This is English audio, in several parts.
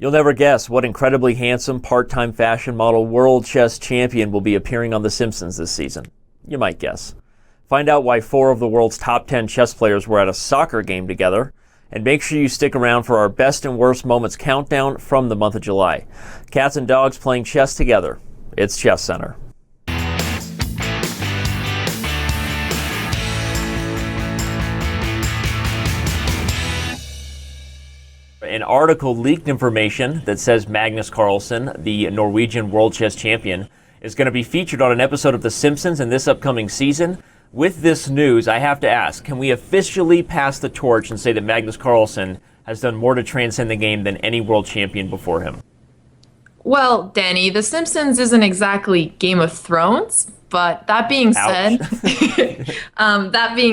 You'll never guess what incredibly handsome part-time fashion model world chess champion will be appearing on The Simpsons this season. You might guess. Find out why 4 of the world's top 10 chess players were at a soccer game together, and make sure you stick around for our best and worst moments countdown from the month of July. Cats and dogs playing chess together. It's ChessCenter. An article leaked information that says Magnus Carlsen, the Norwegian world chess champion, is going to be featured on an episode of The Simpsons in this upcoming season. With this news, I have to ask, can we officially pass the torch and say that Magnus Carlsen has done more to transcend the game than any world champion before him? Well, Danny, The Simpsons isn't exactly Game of Thrones, but that being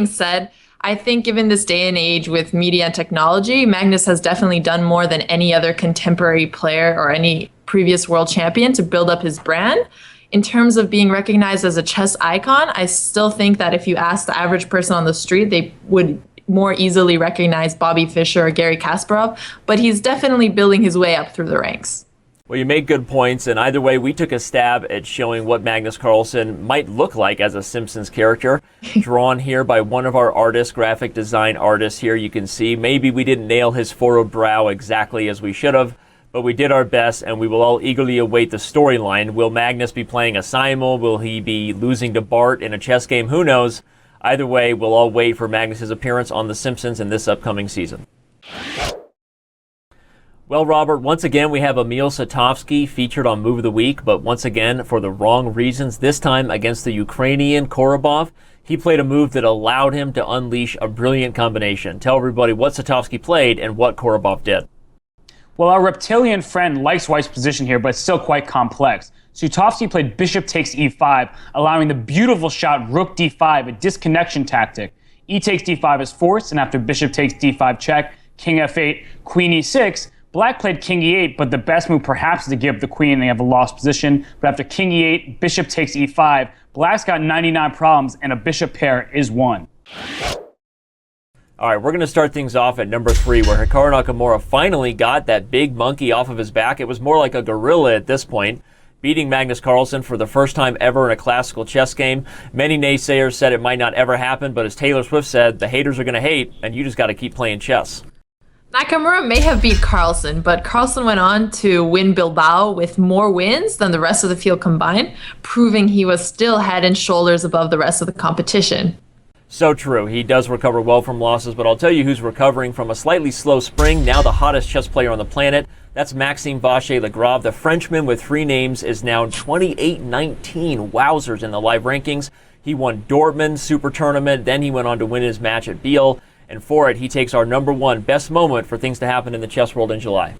said, I think given this day and age with media and technology, Magnus has definitely done more than any other contemporary player or any previous world champion to build up his brand. In terms of being recognized as a chess icon, I still think that if you ask the average person on the street, they would more easily recognize Bobby Fischer or Garry Kasparov, but he's definitely building his way up through the ranks. Well, you make good points, and either way, we took a stab at showing what Magnus Carlsen might look like as a Simpsons character, drawn here by one of our artists, graphic design artists here. You can see maybe we didn't nail his furrowed brow exactly as we should have, but we did our best, and we will all eagerly await the storyline. Will Magnus be playing a Simul? Will he be losing to Bart in a chess game? Who knows? Either way, we'll all wait for Magnus's appearance on The Simpsons in this upcoming season. Well, Robert, once again, we have Emil Satovsky featured on Move of the Week, but once again, for the wrong reasons, this time against the Ukrainian Korobov. He played a move that allowed him to unleash a brilliant combination. Tell everybody what Satovsky played and what Korobov did. Well, our reptilian friend likes White's position here, but it's still quite complex. Satovsky played bishop takes e5, allowing the beautiful shot rook d5, a disconnection tactic. E takes d5 is forced, and after bishop takes d5 check, king f8, queen e6, Black played king e8, but the best move perhaps is to give the queen and they have a lost position. But after king e8, bishop takes e5, Black's got 99 problems and a bishop pair is won. All right, we're going to start things off at number 3, where Hikaru Nakamura finally got that big monkey off of his back. It was more like a gorilla at this point, beating Magnus Carlsen for the first time ever in a classical chess game. Many naysayers said it might not ever happen, but as Taylor Swift said, the haters are going to hate, and you just got to keep playing chess. Nakamura may have beat Carlsen, but Carlsen went on to win Bilbao with more wins than the rest of the field combined, proving he was still head and shoulders above the rest of the competition. So true. He does recover well from losses, but I'll tell you who's recovering from a slightly slow spring, now the hottest chess player on the planet. That's Maxime Vachier-Lagrave. The Frenchman with 3 names is now 28-19. Wowzers in the live rankings. He won Dortmund Super Tournament, then he went on to win his match at Biel. And for it, he takes our number 1 best moment for things to happen in the chess world in July.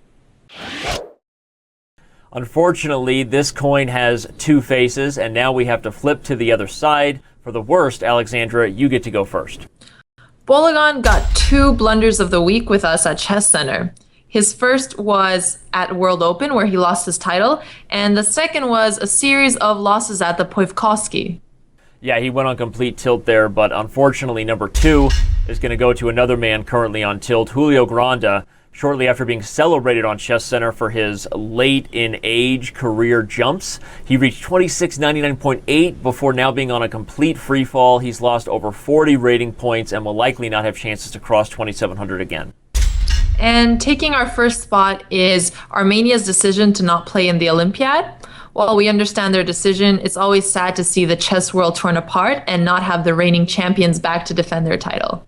Unfortunately, this coin has 2 faces, and now we have to flip to the other side. For the worst, Alexandra, you get to go first. Bologan got 2 blunders of the week with us at ChessCenter. His first was at World Open, where he lost his title, and the second was a series of losses at the Poivkovsky. Yeah, he went on complete tilt there, but unfortunately number 2 is going to go to another man currently on tilt, Julio Granda, shortly after being celebrated on ChessCenter for his late-in-age career jumps. He reached 2699.8 before now being on a complete free fall. He's lost over 40 rating points and will likely not have chances to cross 2700 again. And taking our first spot is Armenia's decision to not play in the Olympiad. While we understand their decision, it's always sad to see the chess world torn apart and not have the reigning champions back to defend their title.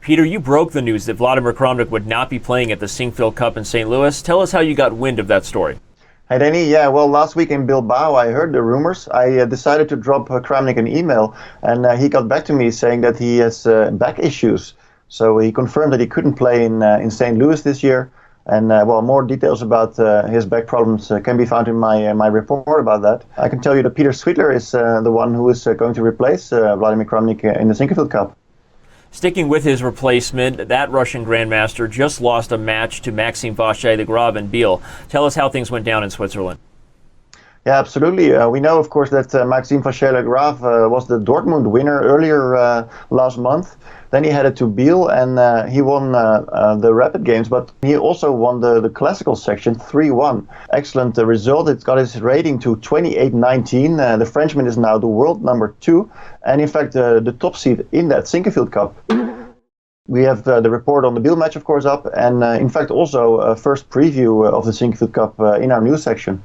Peter, you broke the news that Vladimir Kramnik would not be playing at the Sinquefield Cup in St. Louis. Tell us how you got wind of that story. Hey, Danny. Yeah, well, last week in Bilbao, I heard the rumors. I decided to drop Kramnik an email, and he got back to me saying that he has back issues. So he confirmed that he couldn't play in St. Louis this year. And well, more details about his back problems can be found in my report about that. I can tell you that Peter Svidler is the one who is going to replace Vladimir Kramnik in the Sinquefield Cup. Sticking with his replacement, that Russian grandmaster just lost a match to Maxime Vachier-Lagrave in Biel. Tell us how things went down in Switzerland. Yeah, absolutely. We know, of course, that Maxime vachier-lagrave was the Dortmund winner earlier last month. Then he headed to Biel and he won the rapid games, but he also won the classical section 3-1. Excellent result. It got his rating to 28-19. The Frenchman is now the world number 2, and in fact the top seed in that Sinquefield Cup. We have the report on the Biel match, of course, up, and in fact also a first preview of the Sinquefield Cup in our news section.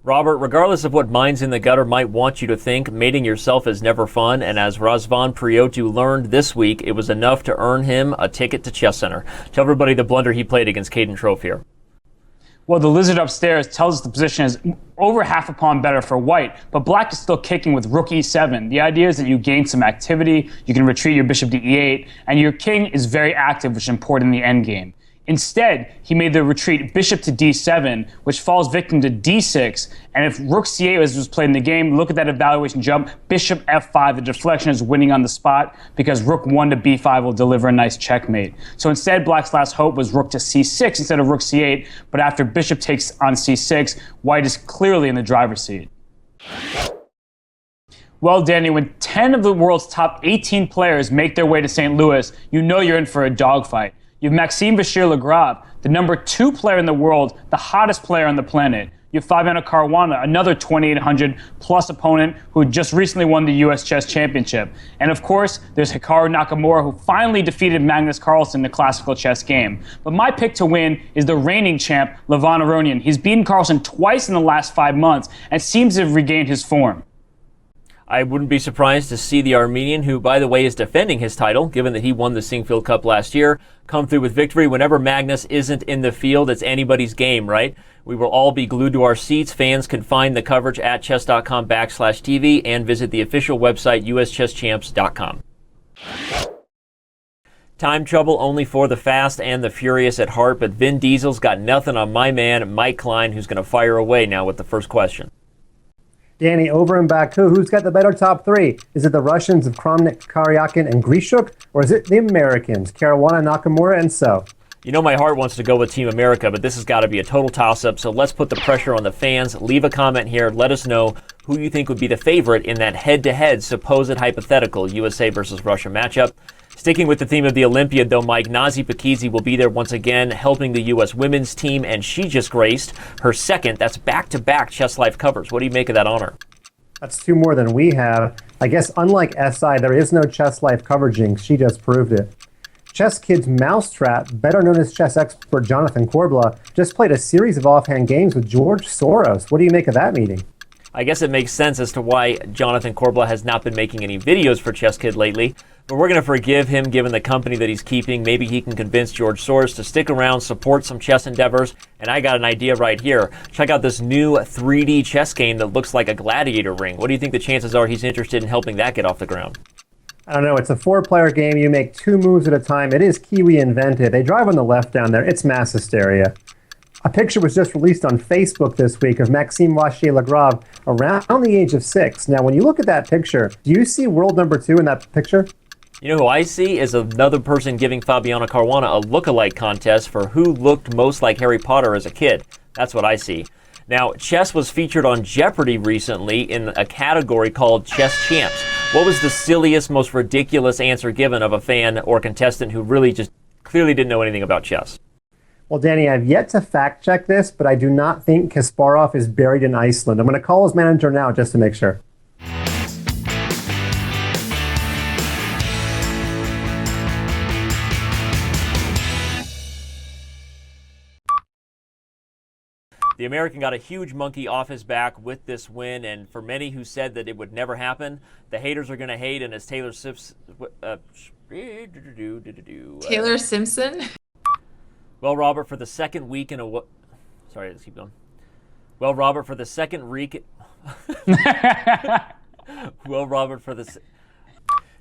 Robert, regardless of what minds in the gutter might want you to think, mating yourself is never fun, and as Razvan Priotu learned this week, it was enough to earn him a ticket to ChessCenter. Tell everybody the blunder he played against Caden Trofier. Well, the lizard upstairs tells us the position is over half a pawn better for white, but black is still kicking with rook e7. The idea is that you gain some activity, you can retreat your bishop to e8, and your king is very active, which is important in the endgame. Instead, he made the retreat bishop to d7, which falls victim to d6. And if rook c8 was played in the game, look at that evaluation jump. Bishop f5, the deflection is winning on the spot because rook 1 to b5 will deliver a nice checkmate. So instead, black's last hope was rook to c6 instead of rook c8. But after bishop takes on c6, white is clearly in the driver's seat. Well, Danny, when 10 of the world's top 18 players make their way to St. Louis, you know you're in for a dogfight. You have Maxime vachier-lagrave, the number 2 player in the world, the hottest player on the planet. You have Fabiano Caruana, another 2,800 plus opponent who just recently won the U.S. Chess Championship. And of course, there's Hikaru Nakamura, who finally defeated Magnus Carlsen in the classical chess game. But my pick to win is the reigning champ, Levon Aronian. He's beaten Carlsen twice in the last 5 months and seems to have regained his form. I wouldn't be surprised to see the Armenian, who, by the way, is defending his title, given that he won the Sinquefield Cup last year, come through with victory. Whenever Magnus isn't in the field, it's anybody's game, right? We will all be glued to our seats. Fans can find the coverage at chess.com/TV and visit the official website, uschesschamps.com. Time trouble only for the fast and the furious at heart, but Vin Diesel's got nothing on my man, Mike Klein, who's going to fire away now with the first question. Danny, over in Baku, who's got the better top 3? Is it the Russians of Kramnik, Karyakin, and Grishuk, or is it the Americans, Caruana, Nakamura, and So? You know my heart wants to go with Team America, but this has got to be a total toss-up, so let's put the pressure on the fans. Leave a comment here. Let us know who you think would be the favorite in that head-to-head supposed hypothetical USA versus Russia matchup. Sticking with the theme of the Olympiad, though, Mike, Nazi Pakizi will be there once again, helping the U.S. women's team, and she just graced her second, that's back-to-back Chess Life covers. What do you make of that honor? That's 2 more than we have. I guess unlike SI, there is no Chess Life coveraging. She just proved it. Chess Kid's Mousetrap, better known as chess expert Jonathan Korbla, just played a series of offhand games with George Soros. What do you make of that meeting? I guess it makes sense as to why Jonathan Korbla has not been making any videos for Chess Kid lately. But we're going to forgive him given the company that he's keeping. Maybe he can convince George Soros to stick around, support some chess endeavors. And I got an idea right here. Check out this new 3D chess game that looks like a gladiator ring. What do you think the chances are he's interested in helping that get off the ground? I don't know. It's a 4-player game. You make 2 moves at a time. It is Kiwi invented. They drive on the left down there. It's mass hysteria. A picture was just released on Facebook this week of Maxime vachier-lagrave around the age of 6. Now, when you look at that picture, do you see world number 2 in that picture? You know who I see is another person giving Fabiano Caruana a look-alike contest for who looked most like Harry Potter as a kid. That's what I see. Now, chess was featured on Jeopardy recently in a category called Chess Champs. What was the silliest, most ridiculous answer given of a fan or contestant who really just clearly didn't know anything about chess? Well, Danny, I've yet to fact-check this, but I do not think Kasparov is buried in Iceland. I'm going to call his manager now just to make sure. The American got a huge monkey off his back with this win, and for many who said that it would never happen, the haters are going to hate, and as Taylor Simpson? Well, Robert, for the second week in a... Sorry, let's keep going. Well, Robert, for the second week... Well, Robert, for the...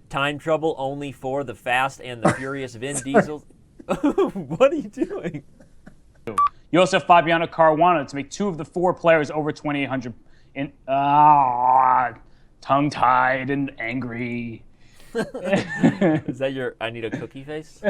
Time trouble only for the fast and the furious Vin Diesel. What are you doing? You also have Fabiano Caruana to make 2 of the 4 players over 2,800 in tongue-tied and angry. Is that your I need a cookie face?